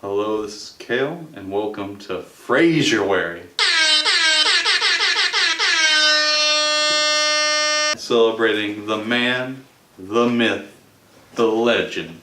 Hello, this is Kale, and welcome to Fraserary. Celebrating the man, the myth, the legend,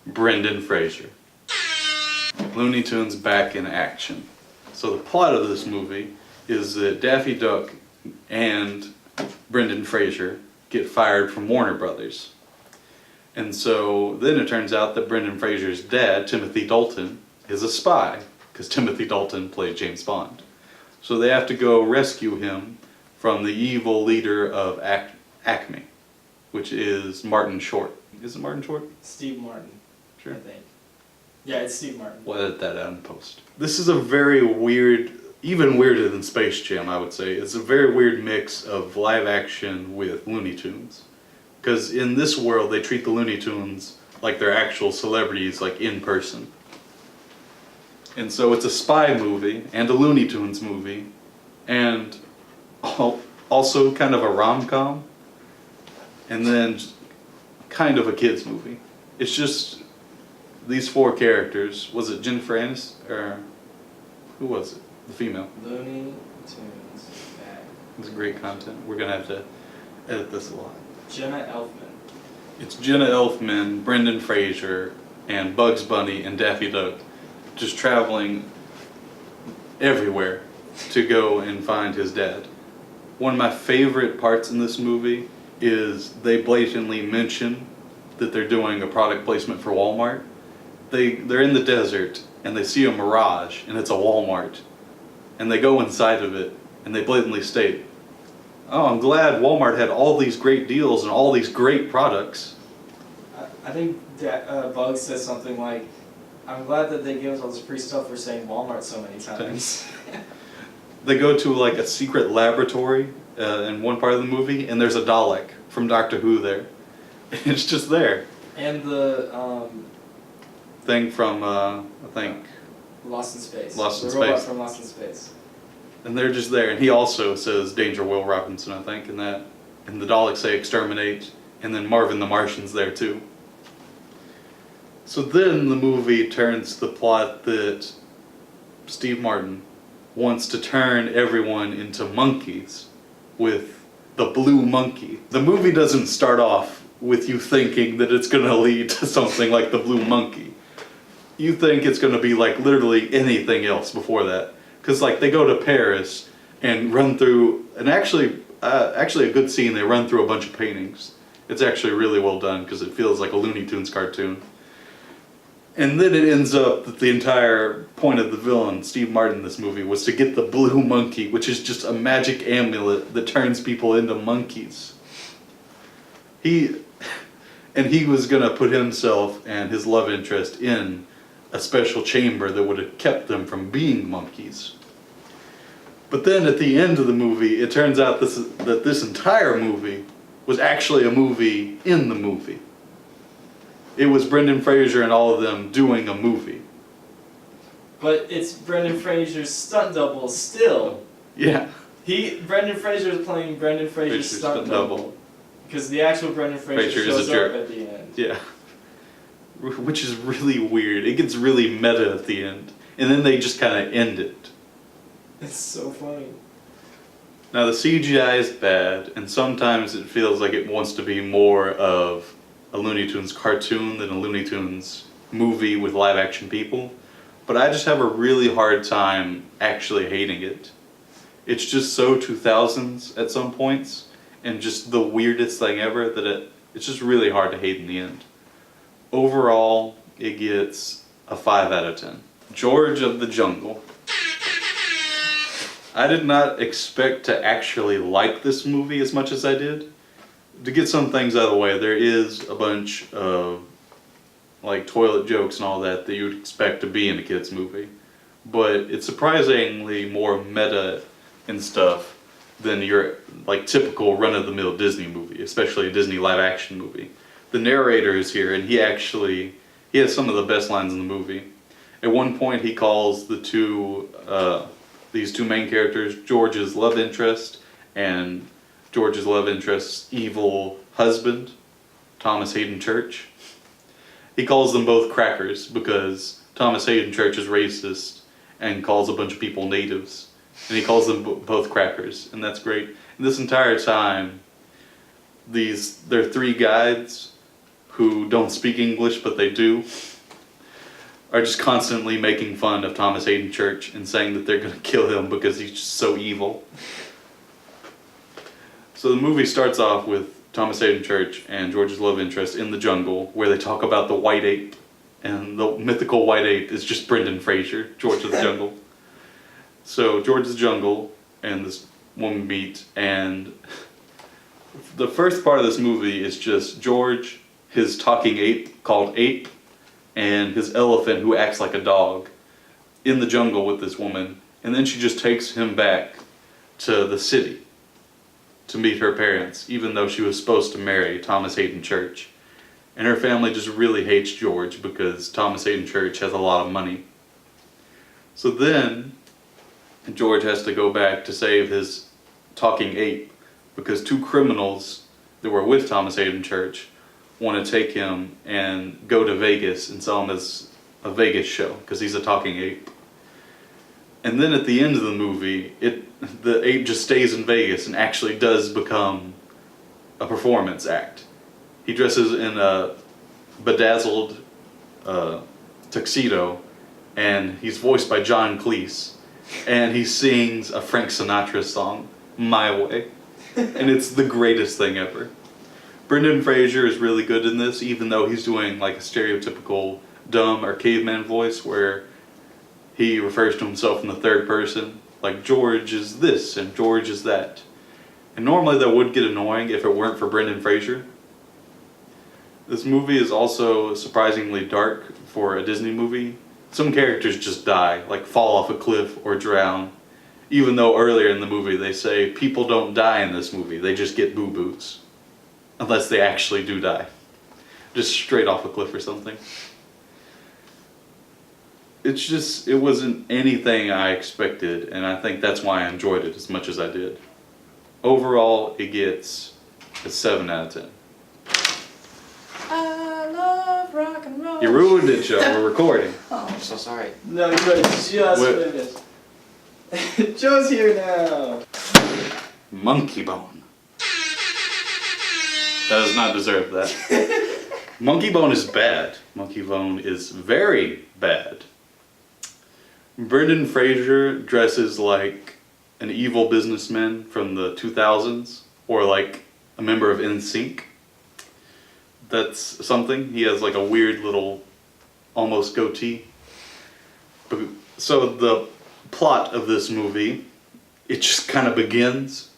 Brendan Fraser. Looney Tunes back in action. So the plot of this movie is that Daffy Duck and Brendan Fraser get fired from Warner Brothers. And so then it turns out that Brendan Fraser's dad, Timothy Dalton, is a spy, because Timothy Dalton played James Bond. So they have to go rescue him from the evil leader of Acme, which is Martin Short. Is it Martin Short? Steve Martin. Sure. I think. Yeah, it's Steve Martin. We'll edit that out in post. This is a very weird, even weirder than Space Jam, I would say. It's a very weird mix of live action with Looney Tunes. Because in this world, they treat the Looney Tunes like they're actual celebrities, like in person. And so it's a spy movie, and a Looney Tunes movie, and also kind of a rom-com, and then kind of a kids movie. It's just these four characters. Was it Jennifer Aniston, or who was it? The female. Looney Tunes back. It's great content. We're gonna have to edit this a lot. Jenna Elfman. It's Jenna Elfman, Brendan Fraser, and Bugs Bunny and Daffy Duck just traveling everywhere to go and find his dad. One of my favorite parts in this movie is they blatantly mention that they're doing a product placement for Walmart. They're in the desert and they see a mirage and it's a Walmart, and they go inside of it and they blatantly state, "Oh, I'm glad Walmart had all these great deals and all these great products." I think Bugs says something like, "I'm glad that they gave us all this free stuff for saying Walmart so many times." They go to like a secret laboratory in one part of the movie, and there's a Dalek from Doctor Who there. It's just there. And the Thing from I think Lost in Space. Lost in the robot Space. from Lost in Space. And they're just there, and he also says "Danger, Will Robinson," I think, in that. And the Daleks say "Exterminate," and then Marvin the Martian's there too. So then the movie turns the plot that Steve Martin wants to turn everyone into monkeys with the blue monkey. The movie doesn't start off with you thinking that it's going to lead to something like the blue monkey. You think it's going to be like literally anything else before that. Because like they go to Paris and run through, and actually a good scene, they run through a bunch of paintings. It's actually really well done because it feels like a Looney Tunes cartoon. And then it ends up that the entire point of the villain, Steve Martin, in this movie, was to get the blue monkey, which is just a magic amulet that turns people into monkeys. He was going to put himself and his love interest in a special chamber that would have kept them from being monkeys. But then at the end of the movie, it turns out that this entire movie was actually a movie in the movie. It was Brendan Fraser and all of them doing a movie. But it's Brendan Fraser's stunt double still. Yeah. Brendan Fraser is playing Brendan Fraser's stunt double. Because the actual Brendan Fraser shows up at the end. Yeah. Which is really weird. It gets really meta at the end. And then they just kind of end it. It's so funny. Now the CGI is bad, and sometimes it feels like it wants to be more of a Looney Tunes cartoon than a Looney Tunes movie with live action people. But I just have a really hard time actually hating it. It's just so 2000s at some points, and just the weirdest thing ever that it's just really hard to hate in the end. Overall, it gets a 5 out of 10. George of the Jungle. I did not expect to actually like this movie as much as I did. To get some things out of the way, there is a bunch of like toilet jokes and all that you would expect to be in a kid's movie. But it's surprisingly more meta and stuff than your like typical run-of-the-mill Disney movie, especially a Disney live-action movie. The narrator is here, and he has some of the best lines in the movie. At one point, he calls these two main characters George's love interest and George's love interest's evil husband, Thomas Hayden Church. He calls them both crackers because Thomas Hayden Church is racist and calls a bunch of people natives. And he calls them both crackers, and that's great. And this entire time, there are three guides who don't speak English, but they do, are just constantly making fun of Thomas Hayden Church and saying that they're going to kill him because he's just so evil. So the movie starts off with Thomas Hayden Church and George's love interest in the jungle, where they talk about the white ape, and the mythical white ape is just Brendan Fraser, George of the Jungle. So George of the Jungle and this woman meet, and the first part of this movie is just George, his talking ape called Ape, and his elephant who acts like a dog in the jungle with this woman, and then she just takes him back to the city to meet her parents, even though she was supposed to marry Thomas Hayden Church. And her family just really hates George because Thomas Hayden Church has a lot of money. So then George has to go back to save his talking ape because two criminals that were with Thomas Hayden Church want to take him and go to Vegas and sell him as a Vegas show because he's a talking ape. And then at the end of the movie, the ape just stays in Vegas and actually does become a performance act. He dresses in a bedazzled tuxedo, and he's voiced by John Cleese, and he sings a Frank Sinatra song, My Way, and it's the greatest thing ever. Brendan Fraser is really good in this, even though he's doing like a stereotypical dumb or caveman voice where he refers to himself in the third person, like George is this and George is that. And normally that would get annoying if it weren't for Brendan Fraser. This movie is also surprisingly dark for a Disney movie. Some characters just die, like fall off a cliff or drown. Even though earlier in the movie they say people don't die in this movie, they just get boo-boos. Unless they actually do die. Just straight off a cliff or something. It wasn't anything I expected, and I think that's why I enjoyed it as much as I did. Overall, it gets a 7 out of 10. I love rock and roll. You ruined it, Joe. We're recording. Oh, I'm so sorry. No, you guys just finished. Joe's here now. Monkeybone. That does not deserve that. Monkeybone is bad. Monkeybone is very bad. Brendan Fraser dresses like an evil businessman from the 2000s, or like a member of NSYNC. That's something. He has like a weird little, almost goatee. So the plot of this movie, it just kind of begins.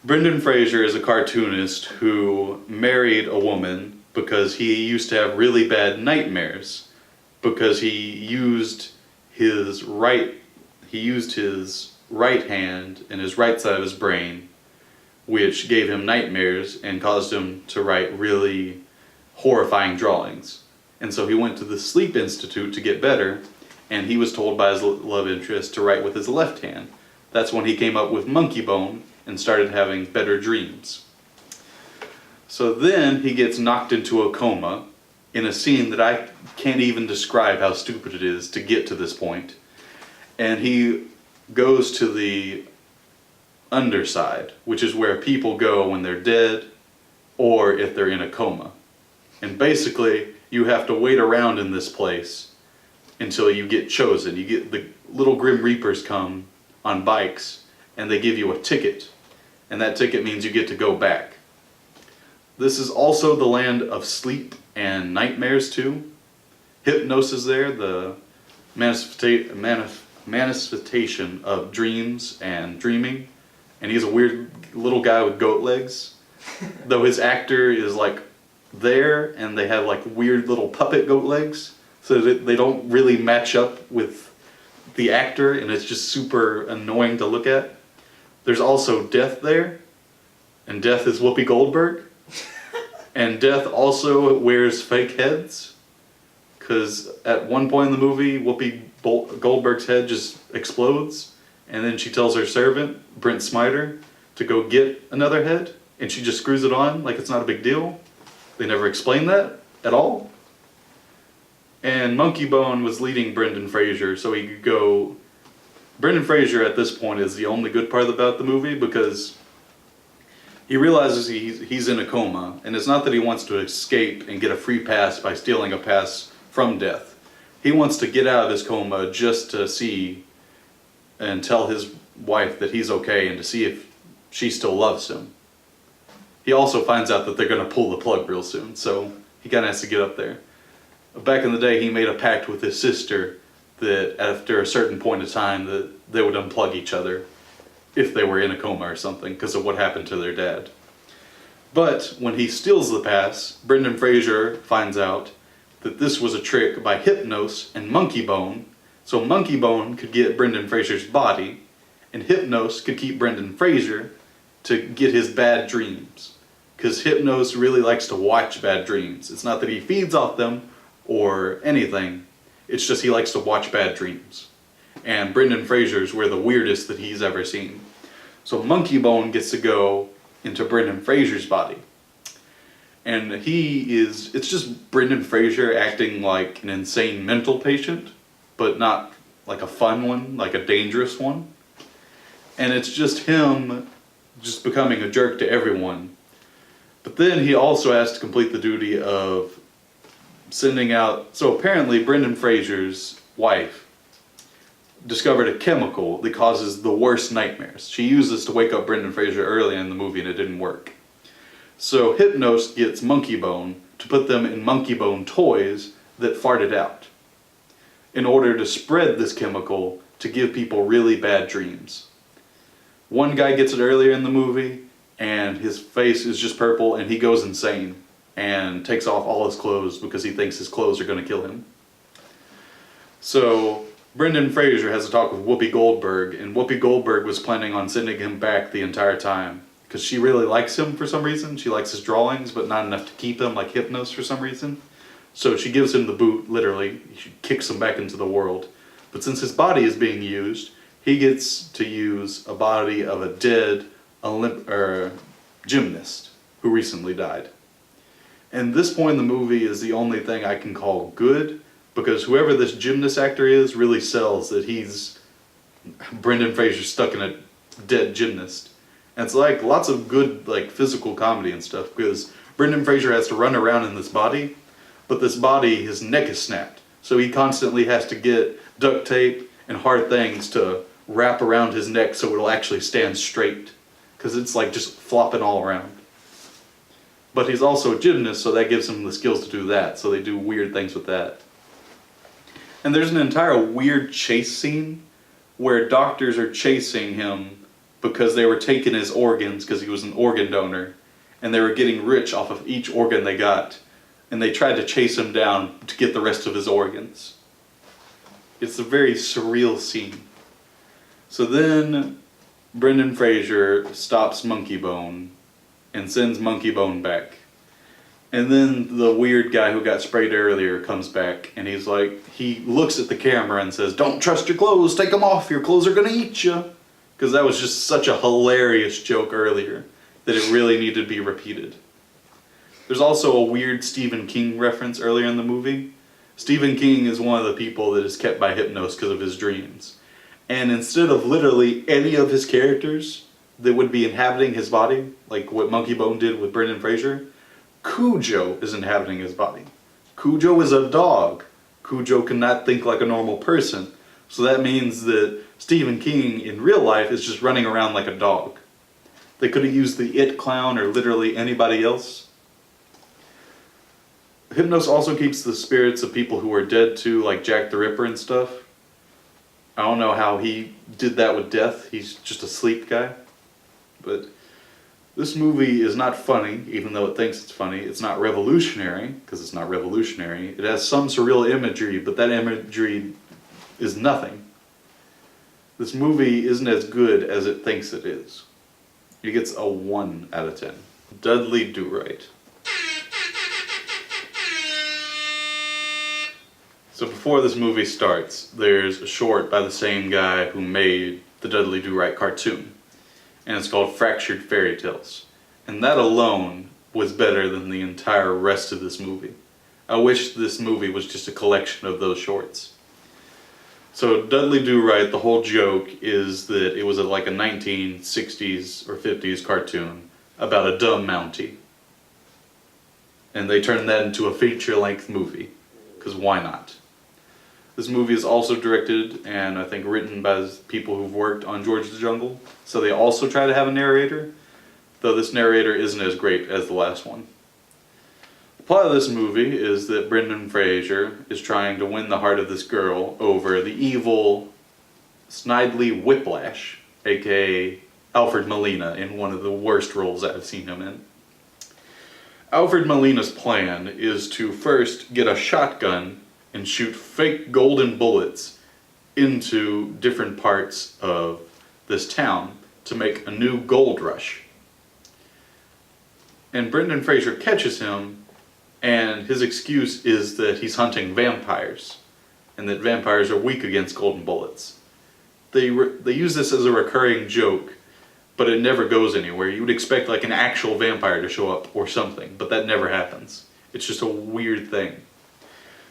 Brendan Fraser is a cartoonist who married a woman because he used to have really bad nightmares because he used his right hand and his right side of his brain, which gave him nightmares and caused him to write really horrifying drawings. And so he went to the Sleep Institute to get better, and he was told by his love interest to write with his left hand. That's when he came up with Monkeybone and started having better dreams. So then he gets knocked into a coma in a scene that I can't even describe how stupid it is to get to this point. And he goes to the underside, which is where people go when they're dead or if they're in a coma. And basically, you have to wait around in this place until you get chosen. You get the little Grim Reapers come on bikes and they give you a ticket. And that ticket means you get to go back. This is also the land of sleep and nightmares too. Hypnos is there, the manifestation of dreams and dreaming. And he's a weird little guy with goat legs. Though his actor is like there and they have like weird little puppet goat legs. So that they don't really match up with the actor and it's just super annoying to look at. There's also Death there. And Death is Whoopi Goldberg. And Death also wears fake heads, because at one point in the movie, Whoopi Goldberg's head just explodes, and then she tells her servant, Brent Smider, to go get another head, and she just screws it on like it's not a big deal. They never explain that at all. And Monkeybone was leading Brendan Fraser so he could go... Brendan Fraser at this point is the only good part about the movie because he realizes he's in a coma, and it's not that he wants to escape and get a free pass by stealing a pass from death. He wants to get out of his coma just to see and tell his wife that he's okay and to see if she still loves him. He also finds out that they're going to pull the plug real soon, so he kind of has to get up there. Back in the day, he made a pact with his sister that after a certain point of time that they would unplug each other if they were in a coma or something because of what happened to their dad. But when he steals the pass, Brendan Fraser finds out that this was a trick by Hypnos and Monkeybone, so Monkeybone could get Brendan Fraser's body, and Hypnos could keep Brendan Fraser to get his bad dreams. Because Hypnos really likes to watch bad dreams. It's not that he feeds off them or anything, it's just he likes to watch bad dreams. And Brendan Fraser's were the weirdest that he's ever seen. So Monkeybone gets to go into Brendan Fraser's body. And it's just Brendan Fraser acting like an insane mental patient, but not like a fun one, like a dangerous one. And it's just him just becoming a jerk to everyone. But then he also has to complete the duty of sending out... So apparently Brendan Fraser's wife discovered a chemical that causes the worst nightmares. She used this to wake up Brendan Fraser early in the movie and it didn't work. So Hypnos gets Monkeybone to put them in Monkeybone toys that farted out in order to spread this chemical to give people really bad dreams. One guy gets it earlier in the movie and his face is just purple and he goes insane and takes off all his clothes because he thinks his clothes are going to kill him. So Brendan Fraser has a talk with Whoopi Goldberg, and Whoopi Goldberg was planning on sending him back the entire time because she really likes him for some reason. She likes his drawings, but not enough to keep him like Hypnos for some reason. So she gives him the boot, literally. She kicks him back into the world. But since his body is being used, he gets to use a body of a dead gymnast who recently died. And this point in the movie is the only thing I can call good, because whoever this gymnast actor is really sells that he's Brendan Fraser stuck in a dead gymnast. And it's like lots of good like physical comedy and stuff, because Brendan Fraser has to run around in this body, but this body, his neck is snapped. So he constantly has to get duct tape and hard things to wrap around his neck so it'll actually stand straight, because it's like just flopping all around. But he's also a gymnast, so that gives him the skills to do that, so they do weird things with that. And there's an entire weird chase scene where doctors are chasing him because they were taking his organs because he was an organ donor, and they were getting rich off of each organ they got, and they tried to chase him down to get the rest of his organs. It's a very surreal scene. So then Brendan Fraser stops Monkeybone and sends Monkeybone back. And then the weird guy who got sprayed earlier comes back, and he's like, he looks at the camera and says, "Don't trust your clothes, take them off, your clothes are gonna eat you." Because that was just such a hilarious joke earlier that it really needed to be repeated. There's also a weird Stephen King reference earlier in the movie. Stephen King is one of the people that is kept by Hypnos because of his dreams. And instead of literally any of his characters that would be inhabiting his body, like what Monkeybone did with Brendan Fraser, Cujo is inhabiting his body. Cujo is a dog. Cujo cannot think like a normal person. So that means that Stephen King in real life is just running around like a dog. They could have used the It Clown or literally anybody else. Hypnos also keeps the spirits of people who are dead too, like Jack the Ripper and stuff. I don't know how he did that with death. He's just a sleep guy. But this movie is not funny, even though it thinks it's funny. It's not revolutionary, because it's not revolutionary. It has some surreal imagery, but that imagery is nothing. This movie isn't as good as it thinks it is. It gets a 1 out of 10. Dudley Do-Right. So before this movie starts, there's a short by the same guy who made the Dudley Do-Right cartoon. And it's called Fractured Fairy Tales. And that alone was better than the entire rest of this movie. I wish this movie was just a collection of those shorts. So Dudley Do Right, the whole joke is that it was like a 1960s or 50s cartoon about a dumb Mountie. And they turned that into a feature-length movie, because why not? This movie is also directed and I think written by people who've worked on George the Jungle, so they also try to have a narrator, though this narrator isn't as great as the last one. The plot of this movie is that Brendan Fraser is trying to win the heart of this girl over the evil Snidely Whiplash, aka Alfred Molina, in one of the worst roles I've seen him in. Alfred Molina's plan is to first get a shotgun and shoot fake golden bullets into different parts of this town to make a new gold rush. And Brendan Fraser catches him, and his excuse is that he's hunting vampires, and that vampires are weak against golden bullets. They use this as a recurring joke, but it never goes anywhere. You would expect like an actual vampire to show up or something, but that never happens. It's just a weird thing.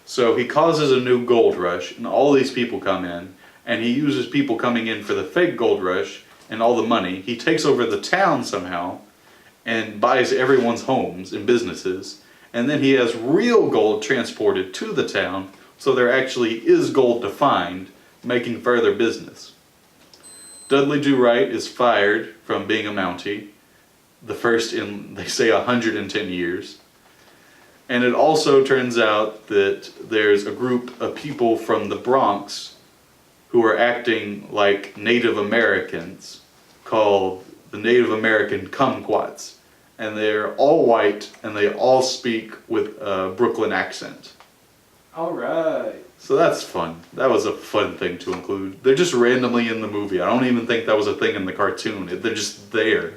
So he causes a new gold rush, and all these people come in, and he uses people coming in for the fake gold rush and all the money. He takes over the town somehow and buys everyone's homes and businesses, and then he has real gold transported to the town, so there actually is gold to find, making further business. Dudley Do Right is fired from being a Mountie, the first in, they say, 110 years. And it also turns out that there's a group of people from the Bronx who are acting like Native Americans called the Native American Kumquats. And they're all white and they all speak with a Brooklyn accent. Alright. So that's fun. That was a fun thing to include. They're just randomly in the movie. I don't even think that was a thing in the cartoon. They're just there.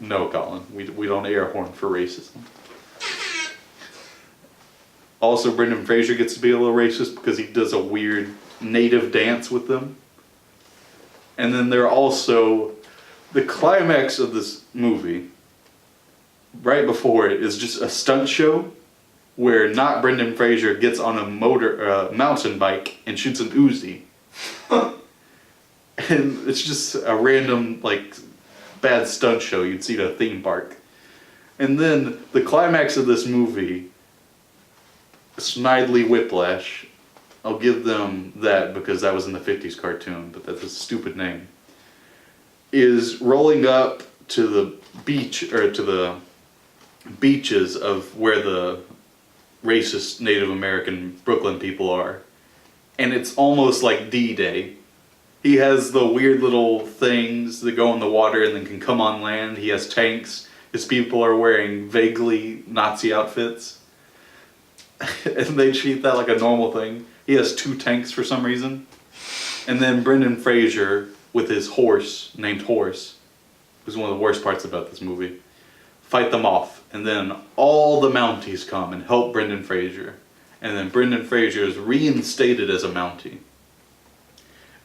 No, Colin. We don't air horn for racism. Also, Brendan Fraser gets to be a little racist because he does a weird native dance with them. And then there are also the climax of this movie, right before it, is just a stunt show where not Brendan Fraser gets on a mountain bike and shoots an Uzi. And it's just a random, like, bad stunt show you'd see at a theme park. And then the climax of this movie, Snidely Whiplash, I'll give them that because that was in the 50s cartoon, but that's a stupid name, is rolling up to the beach, or to the beaches of where the racist Native American Brooklyn people are. And it's almost like D-Day. He has the weird little things that go in the water and then can come on land. He has tanks. His people are wearing vaguely Nazi outfits. And they treat that like a normal thing. He has 2 tanks for some reason. And then Brendan Fraser with his horse, named Horse, who's one of the worst parts about this movie, fight them off. And then all the Mounties come and help Brendan Fraser. And then Brendan Fraser is reinstated as a Mountie.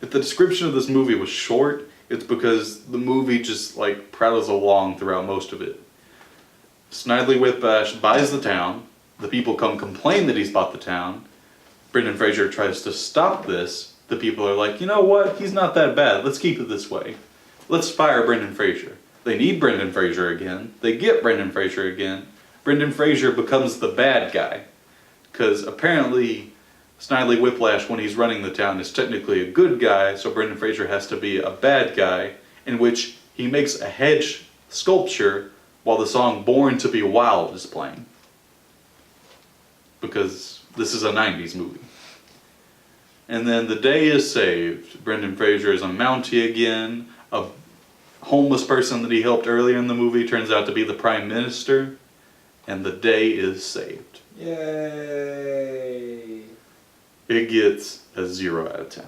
If the description of this movie was short, it's because the movie just like prattles along throughout most of it. Snidely Whiplash buys the town. The people come complain that he's bought the town. Brendan Fraser tries to stop this. The people are like, you know what? He's not that bad. Let's keep it this way. Let's fire Brendan Fraser. They need Brendan Fraser again. They get Brendan Fraser again. Brendan Fraser becomes the bad guy. Because apparently Snidely Whiplash, when he's running the town, is technically a good guy, so Brendan Fraser has to be a bad guy, in which he makes a hedge sculpture while the song Born to Be Wild is playing. Because this is a 90s movie. And then the day is saved. Brendan Fraser is a Mountie again. A homeless person that he helped earlier in the movie turns out to be the Prime Minister. And the day is saved. Yay! It gets a 0 out of 10.